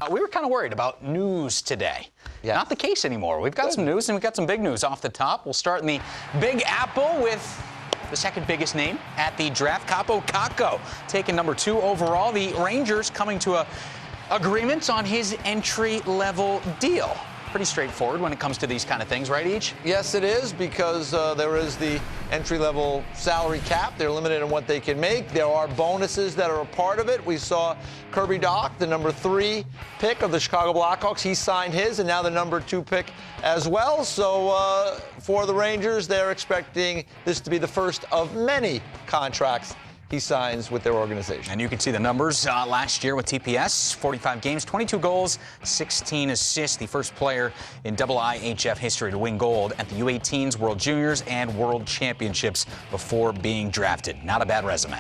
We were kind of worried about news today. Yeah. Not the case anymore. We've got some news, and we've got some big news off the top. We'll start in the Big Apple with the second biggest name at the draft, Kaapo Kakko, taking number 2 overall. The Rangers coming to a agreement on his entry-level deal. Pretty straightforward when it comes to these kind of things, right, Each? Yes, it is, because there is the entry-level salary cap. They're limited in what they can make. There are bonuses that are a part of it. We saw Kirby Dach, the number 3 pick of the Chicago Blackhawks. He signed his, and now the number 2 pick as well. So for the Rangers, they're expecting this to be the first of many contracts he signs with their organization. And you can see the numbers last year with TPS, 45 games, 22 goals, 16 assists, the first player in IIHF history to win gold at the U18s, World Juniors, and World Championships before being drafted. Not a bad resume.